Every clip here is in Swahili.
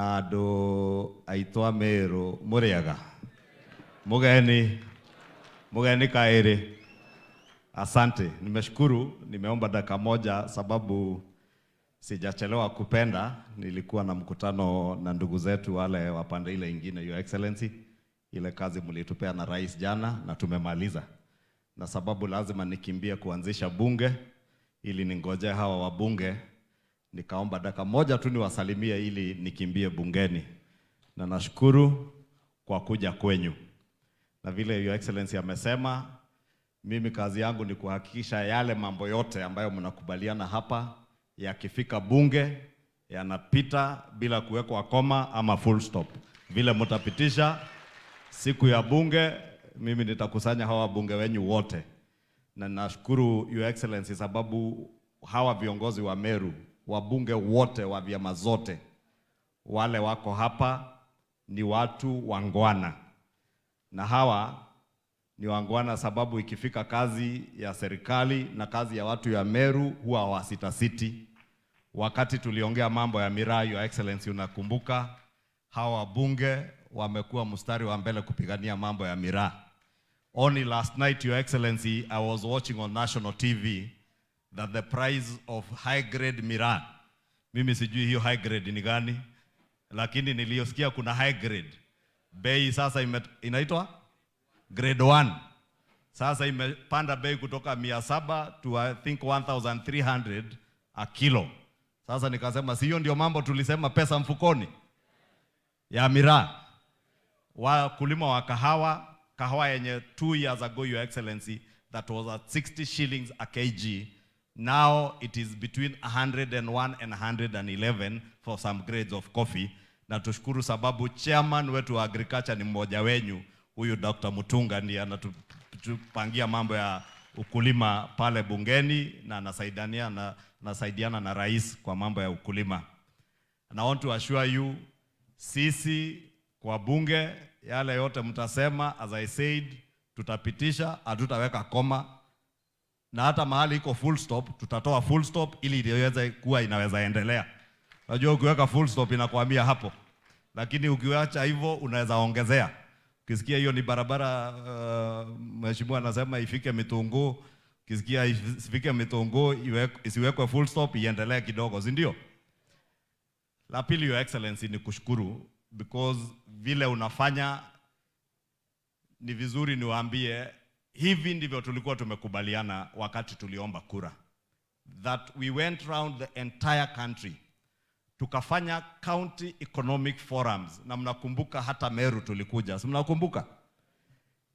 Ado aitwa Meru Muriaga Mugeni kaere. Asante, nimeshukuru. Nimeomba dakika moja sababu sijachelewa kupenda. Nilikuwa na mkutano na ndugu zetu wale wapande ile ingine, Your Excellency. Ile kazi mlitupea na rais jana na tumemaliza. Na sababu lazima nikimbie kuanzisha bunge ili ningoje hawa wabunge, nikaomba dakika moja tu niwasalimie ili nikimbie bungeni. Na nashukuru kwa kuja kwenyu. Na vile Your Excellency amesema, mimi kazi yangu ni kuhakikisha yale mambo yote ambayo mnakubaliana hapa yakifika bunge yanapita bila kuwekwa koma ama full stop. Vile mtapitisha siku ya bunge, mimi nitakusanya hawa bunge wenyu wote. Na nashukuru Your Excellency sababu hawa viongozi wa Meru, wabunge wote wa vyama zote wale wako hapa ni watu wangwana. Na hawa ni wangwana sababu ikifika kazi ya serikali na kazi ya watu ya Meru huwa hawasitasiti. Wakati tuliongea mambo ya miraa, Your Excellency, unakumbuka hawa wabunge wamekuwa mstari wa mbele kupigania mambo ya miraa. Only last night, Your Excellency, I was watching on national TV that the price of high grade miraa, mimi sijui hiyo high grade ni gani, lakini niliyosikia kuna high grade. Bei sasa inaitwa grade 1. Sasa imepanda bei kutoka 700 to I think 1300 a kilo. Sasa nikasema si hiyo ndio mambo tulisema pesa mfukoni ya miraa. Wakulima wa kahawa yenye 2 years ago, Your Excellency, that was at 60 shillings a kg. Now it is between 101 and 111 for some grades of coffee. Na tushukuru sababu chairman wetu wa agriculture ni mmoja wenyu, huyu Dr. Mutunga, ndiye anatupangia mambo ya ukulima pale bungeni na nasaidiana na rais kwa mambo ya ukulima. And I want to assure you, sisi kwa bunge yale yote mtasema, as I said, tutapitisha, hatutaweka koma. Na hata mahali iko full stop, tutatoa full stop ili iweze kuwa inaweza endelea. Unajua ukiweka full stop inakwambia hapo. Lakini ukiacha hivyo unaweza ongezea. Ukisikia hiyo ni barabara, mheshimiwa anasema ifike Mitungu, ukisikia ifike Mitungu isiwekwe full stop, iendelee kidogo, si ndio? La pili, Your Excellency, ni kushukuru because vile unafanya ni vizuri. Niwaambie, hivi ndivyo tulikuwa tumekubaliana wakati tuliomba kura, that we went round the entire country tukafanya county economic forums. Na mnakumbuka hata Meru tulikuja, si mnakumbuka?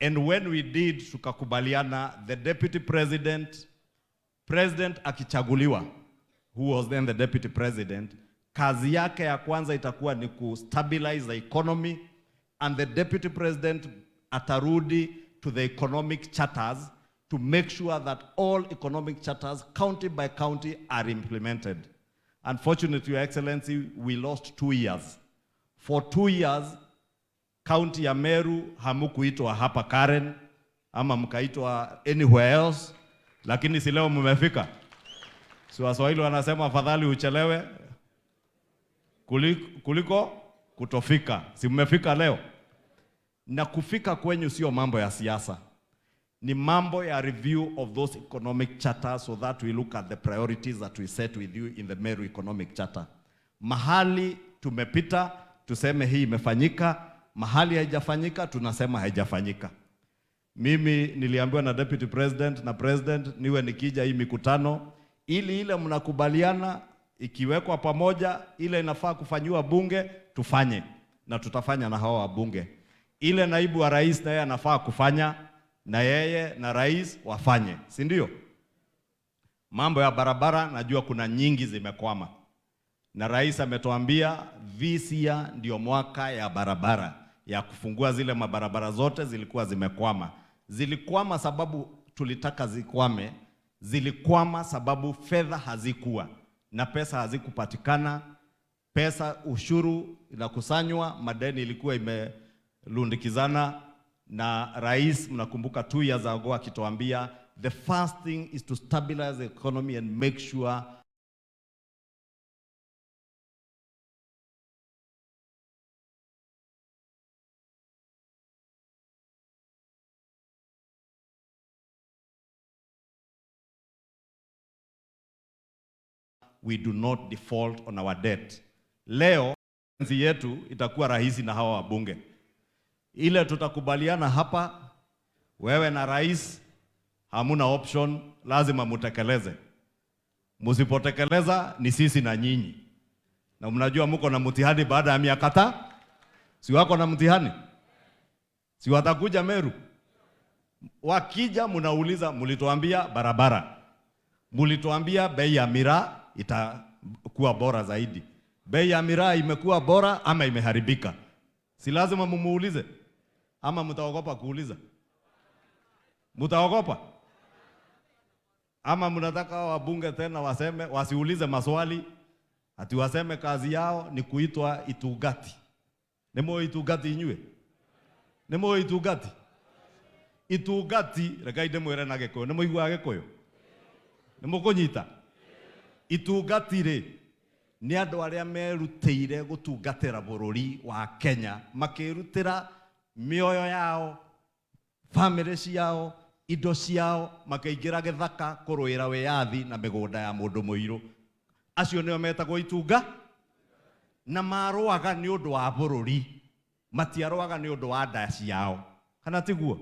And when we did, tukakubaliana the deputy president akichaguliwa, who was then the deputy president, kazi yake ya kwanza itakuwa ni kustabilize the economy, and the deputy president atarudi to the economic charters to make sure that all economic charters, county by county, are implemented. Unfortunately, Your Excellency, we lost 2 years. For 2 years, county ya Meru hamukuitwa hapa Karen, ama mkaitwa anywhere else, lakini si leo mmefika. Si Waswahili wanasema afadhali uchelewe kuliko kutofika. Si mmefika leo? Na kufika kwenyu sio mambo ya siasa. Ni mambo ya review of those economic charters so that we look at the priorities that we set with you in the Meru Economic Charter. Mahali tumepita, tuseme hii imefanyika. Mahali haijafanyika, tunasema haijafanyika. Mimi niliambiwa na deputy president na president niwe nikija hii mikutano, ili ile mnakubaliana ikiwekwa pamoja, ile inafaa kufanywa bunge, tufanye. Na tutafanya na hawa wabunge. Ile naibu wa rais na yeye anafaa kufanya, na yeye na rais wafanye, si ndio? Mambo ya barabara najua kuna nyingi zimekwama. Na rais ametuambia this year ndio mwaka ya barabara, ya kufungua zile mabarabara zote zilikuwa zimekwama. Zilikwama sababu tulitaka zikwame, zilikwama sababu fedha hazikuwa na pesa hazikupatikana. Pesa, ushuru inakusanywa, madeni ilikuwa imelundikizana. Na rais, mnakumbuka 2 years ago akituambia the first thing is to stabilize the economy and make sure we do not default on our debt. Leo nchi yetu itakuwa rahisi na hawa wabunge. Ile tutakubaliana hapa, wewe na rais hamuna option, lazima mutekeleze. Musipotekeleza ni sisi na nyinyi. Na mnajua mko na mtihani baada ya miaka kadhaa. Si wako na mtihani? Si watakuja Meru? Wakija mnauliza, mulituambia barabara, mulituambia bei ya miraa itakuwa bora zaidi. Bei ya miraa imekuwa bora ama imeharibika? Si lazima mumuulize? Ama mtaogopa kuuliza? Mtaogopa? Ama mnataka wabunge tena waseme, wasiulize maswali, ati waseme kazi yao ni kuitwa itugati? Nemo itugati inywe? Nemo itugati? Itugati, rekaide mwere na Gikuyu, nemo igwa Gikuyu? Nemo kunyita? Itugati re ni andu aria merutĩire gũtungatĩra bũrũri wa Kenya, makĩrutĩra mĩoyo yao, family ciao, indo ciao, makĩingĩra gĩthaka kũrũĩra wĩyathi na mĩgũnda ya mũndũ mũirũ. Acio nĩo metagwo itunga, na marũaga nĩ ũndũ wa bũrũri, matiarũaga nĩ ũndũ wa nda ciao. Kana tiguo?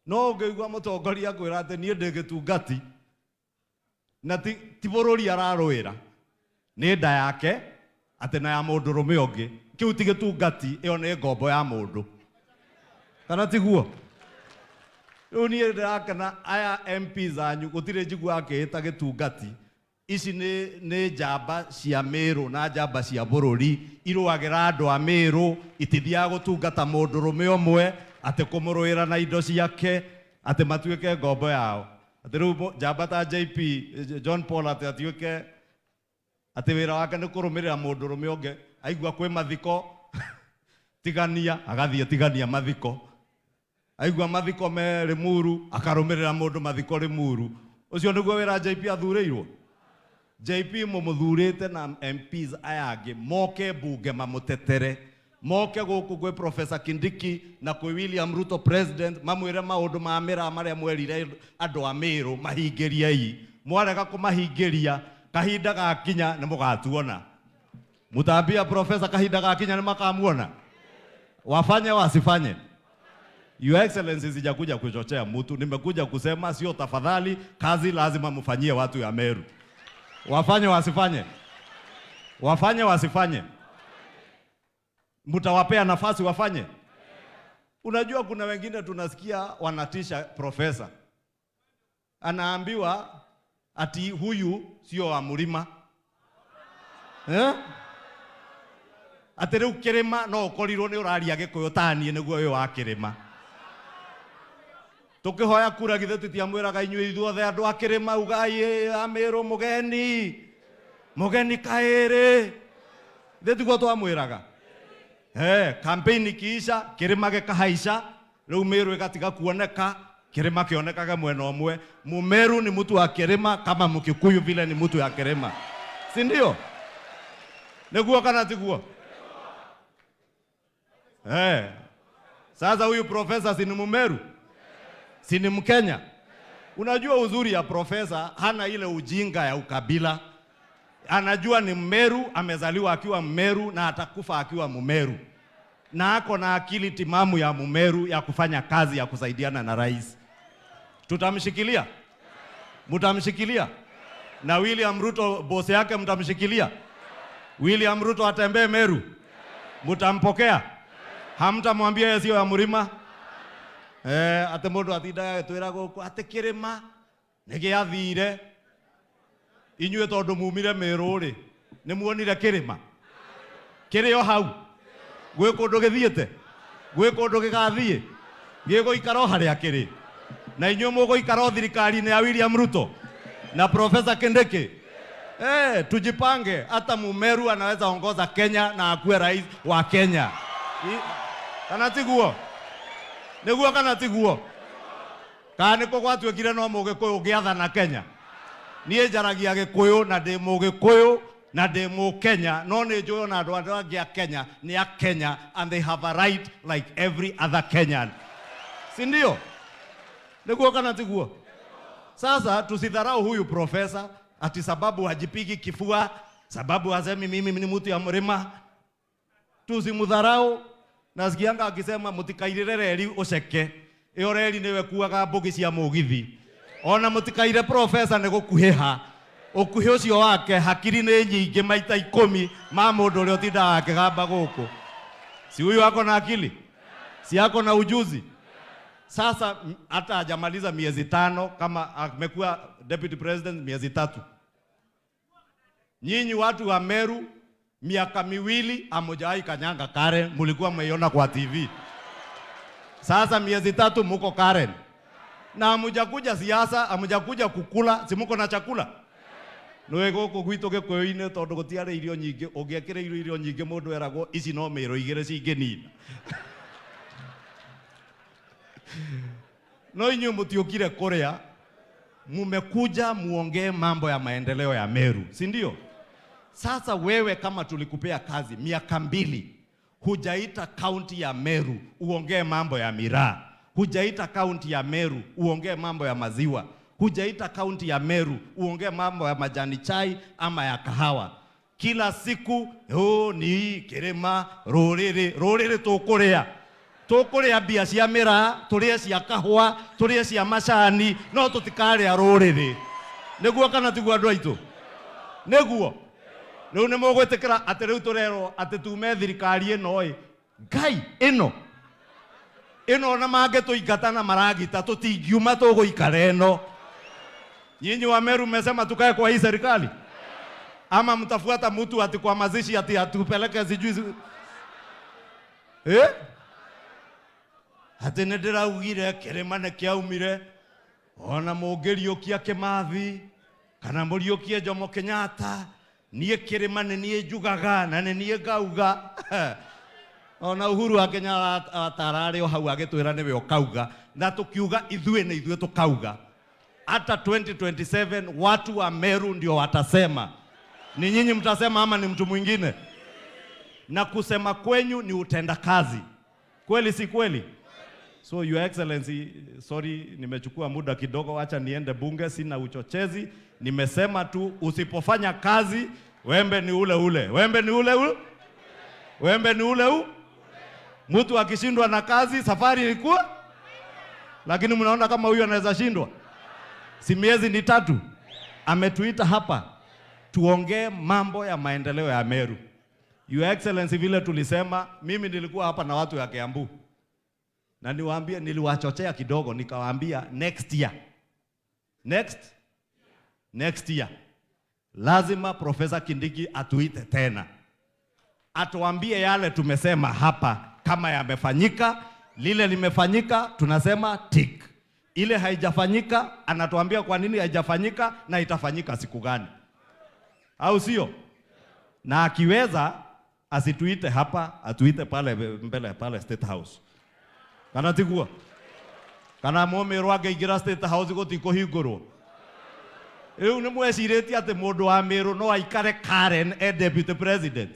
No ũngĩigua mũtongoria akwĩra atĩ niĩ ndĩ gĩtungati na ti bũrũri ararũĩra, nĩ nda yake atĩ na ya mũndũ rũme ũngĩ, kĩu ti gĩtungati, ĩyo nĩ ngombo ya mũndũ. Kana tiguo? Rĩu niĩ ndĩrakena aya MPs anyu gũtirĩ njigua akĩĩta gĩtungati. Ici nĩ njamba cia Meru na njamba cia bũrũri, irũagĩra andũ a Meru, itithiaga gũtungata mũndũ rũme ũmwe atĩ kũmũrũĩra na indo ciake atĩ matuĩke ngombo yao. Atĩ rĩu njamba ta JP John Paul atĩ atuĩke atĩ wĩra wake nĩ kũrũmĩrĩra mũndũ rũme ũngĩ, aigua kwĩ mathiko tigania, agathiĩ tigania mathiko. Aigua mathiko me Limuru, akarũmĩrĩra mũndũ mathiko Limuru. Ũcio nĩguo wĩra JP athurĩirwo? JP mũmũthurĩte na MPs aya angĩ moke bunge mamũtetere, moke gũkũ gwĩ Professor Kindiki na kwĩ William Ruto president, mamwĩre maũndũ ma mĩraa marĩa mwerire andũ a Meru mahingĩriei. Mwarega kũmahingĩria, kahinda gakinya nĩ mũgatuona. Mutambia Professor kahinda gakinya nĩ makamuona? Wafanye wasifanye? Your Excellency, sijakuja kuchochea mtu, nimekuja kusema sio tafadhali, kazi lazima mfanyie watu ya Meru. Wafanye wasifanye? Wafanye wasifanye? Mtawapea nafasi wafanye? Unajua kuna wengine tunasikia wanatisha profesa. Anaambiwa ati huyu sio wa mlima. Ati rĩu kĩrĩma no ũkorirwo nĩ ũraria Gĩkũyũ taniĩ nĩguo ũyũ wa kĩrĩma. Tũkĩhoya kura githĩ tũtiamwĩraga inyuĩ ithuothe andũ a kĩrĩma ugai a Meru mũgeni kaĩrĩ? Githĩ tiguo twamwĩraga? Campaign ikiisha, kĩrĩma gĩkahaica, rĩu Meru ĩgatiga kuoneka, kĩrĩma kĩonekaga mwena ũmwe. Mumeru ni mtu wa kĩrĩma kama Mkikuyu vile ni mtu ya kĩrĩma. Si ndio? Nĩguo kana tiguo? Sasa huyu profesa si ni Mumeru? Si ni Mkenya? Unajua uzuri ya profesa, hana ile ujinga ya ukabila. Anajua ni Mmeru, amezaliwa akiwa Mmeru na atakufa akiwa Mmeru. Na ako na akili timamu ya Mmeru ya kufanya kazi ya kusaidiana na rais. Tutamshikilia? Mutamshikilia? Na William Ruto bosi yake mtamshikilia? William Ruto atembee Meru? Mutampokea? Hamtamwambia yeye sio ya mlima? Ate mũndũ atindaga agĩtwĩra gũkũ atĩ kĩrĩma nĩ gĩathire. Inyuĩ tondũ mumire Meru rĩ, nĩ muonire kĩrĩma? Kĩrĩ o hau? Gwĩ kũndũ gĩthiĩte? Gwĩ kũndũ gĩgathiĩ? Gĩgũikara o harĩa kĩrĩ? Na inyuĩ mũgũikara o thirikari-inĩ ya William Ruto na Professor Kindiki? Tujipange, hata Mumeru anaweza ongoza Kenya na akuwe rais wa Kenya. Kana tiguo? Nĩguo kana tiguo? Kana nĩko gwatuĩkire no Mũgĩkũyũ ũngĩathana Kenya? Niĩ njaragia Gĩkũyũ na ndĩ Mũgĩkũyũ na ndĩ Mũkenya, no nĩ njũĩ na andũ arĩa angĩ a Kenya nĩ a Kenya and they have a right like every other Kenyan. Si ndio? Nĩguo kana tiguo? Sasa tusidharau huyu profesa. ati sababu hajipigi kifua, sababu hasemi mimi ni mtu ya mlima. Tusimudharau. Nasikianga akisema mutikaire reri uceke. Iyo reri niwe kuaga mbugi cia mugithi. Ona mutikaire professor ni gukuhiha. Ukuhi ucio wake hakiri ni nyingi maita 10 ma mundu uri utinda akigamba guku. Si huyu ako na akili? Si ako na ujuzi? Sasa hata hajamaliza miezi 5 kama amekuwa deputy president miezi 3. Nyinyi watu wa Meru miaka 2 hamjawahi kanyanga Karen, mlikuwa mmeiona kwa TV. Sasa miezi 3 mko Karen. Na hamjakuja siasa, hamjakuja kukula, si mko na chakula. Noe goko gwito Gikuyu-ini tondu gutiare irio nyingi, ungiekire irio nyingi mundu eragwo ici no mero igire cingenina. No inyu mutiokire kuria, mumekuja muongee mambo ya maendeleo ya Meru, si ndio? Sasa wewe kama tulikupea kazi miaka 2, hujaita kaunti ya Meru uongee mambo ya miraa, hujaita kaunti ya Meru uongee mambo ya maziwa, hujaita kaunti ya Meru uongee mambo ya majani chai ama ya kahawa. Kila siku ni kirima rorere tukuria mbia cia miraa, turie cia kahua, turie cia macani, no tutikaria rorere. Niguo kana tiguo andu aitu? Niguo. Riu ni mugwitikira ati riu turero ati tume thirikari ino Ngai ino na mange tuingata na maragita tutingiuma tuguikara ino. Nyinyi wa Meru mmesema tukae kwa hii serikali? Ama mtafuata mtu ati kwa mazishi ati atupeleke sijui ati ndiraugire kirima ne kiaumire ona mungiriukia Kimathi kana muriukie Jomo Kenyatta nie kirima ne nie njugaga na ne nie ngauga. Ona Uhuru wa Kenya atarari o hau agitwira niwe okauga na tukiuga ithuĩ tukauga. Hata 2027 watu wa Meru ndio watasema. Ni nyinyi mtasema ama ni mtu mwingine? Na kusema kwenyu ni utenda kazi. Kweli si kweli? So your excellency, sorry nimechukua muda kidogo, acha niende bunge, sina uchochezi. Nimesema tu usipofanya kazi wembe ni ule ule. Wembe ni ule ule. Wembe ni ule ule. Mtu akishindwa na kazi safari ilikuwa. Lakini mnaona kama huyu anaweza shindwa? Si miezi ni 3 ametuita hapa tuongee mambo ya maendeleo ya Meru. Your excellency, vile tulisema, mimi nilikuwa hapa na watu ya Kiambu. Na niwaambie, niliwachochea kidogo nikawaambia next year lazima Professor Kindiki atuite tena. Atuambie yale tumesema hapa kama yamefanyika, lile limefanyika tunasema tick. Ile haijafanyika anatuambia kwa nini haijafanyika na itafanyika siku gani. Au sio? Na akiweza asituite hapa, atuite pale mbele pale State House. Kana tigua? Kana momero ageigira State House gutikuhingurwo. Riu ni mwecirĩtie ati mundu wa Meru no aikare Karen deputy president.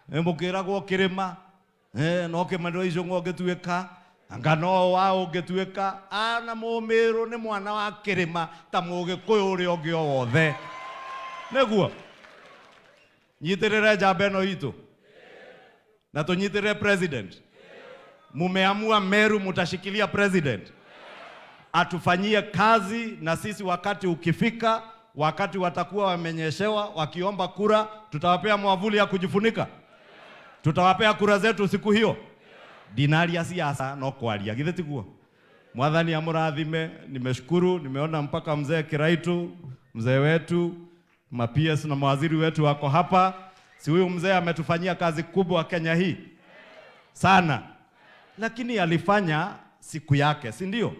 Mukiragwo kirima no kimando icio ngogituika angano wa ungetuika ana Mumiru ni mwana wa kirima ta Mugikuyu uri ungi wothe. Neguo nyitirire jambe no itu na tunyitirire president. Mumeamua Meru mutashikilia president atufanyie kazi, na sisi wakati ukifika, wakati watakuwa wamenyeshewa wakiomba kura, tutawapea mwavuli ya kujifunika. Tutawapea kura zetu siku hiyo. Dinari ya siasa no kwaria githe tiguo. Mwathani amurathime. Nimeshukuru, nimeona mpaka mzee Kiraitu, mzee wetu, ma-PS na mawaziri wetu wako hapa. Si huyu mzee ametufanyia kazi kubwa Kenya hii sana, lakini alifanya siku yake, si ndio?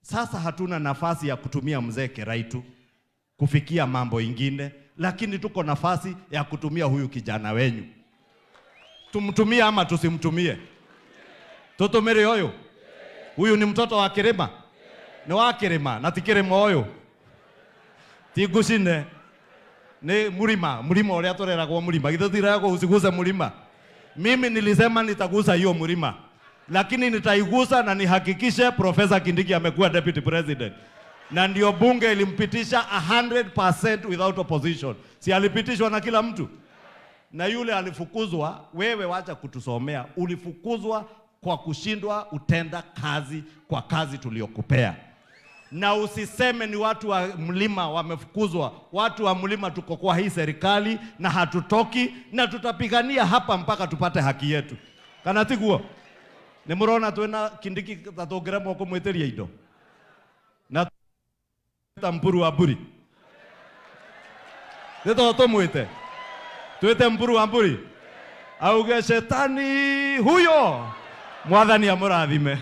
Sasa hatuna nafasi ya kutumia mzee Kiraitu kufikia mambo ingine, lakini tuko nafasi ya kutumia huyu kijana wenyu. Tumtumie ama tusimtumie? Tutumire huyu ni mtoto wa kirima. Ni wa kirima na tikirima huyu. Tigushine ni mlima uria tureragwo mlima. Githiragwo usiguze mlima. Mimi nilisema nitagusa hiyo mlima, lakini nitaigusa na nihakikishe Professor Kindiki amekuwa deputy president. na ndio bunge ilimpitisha 100% without opposition. Si alipitishwa na kila mtu? Na yule alifukuzwa, wewe wacha kutusomea, ulifukuzwa kwa kushindwa utenda kazi kwa kazi tuliyokupea. Na usiseme ni watu wa mlima wamefukuzwa. Watu wa mlima tuko kwa hii serikali na hatutoki, na tutapigania hapa mpaka tupate haki yetu. Kana tiguo ni murona twena Kindiki tatongiremo kumwitiria indo na Mpuru wa Mburi nito tumwite twite Mpuru wa Mburi auge shetani huyo mwathani amurathime.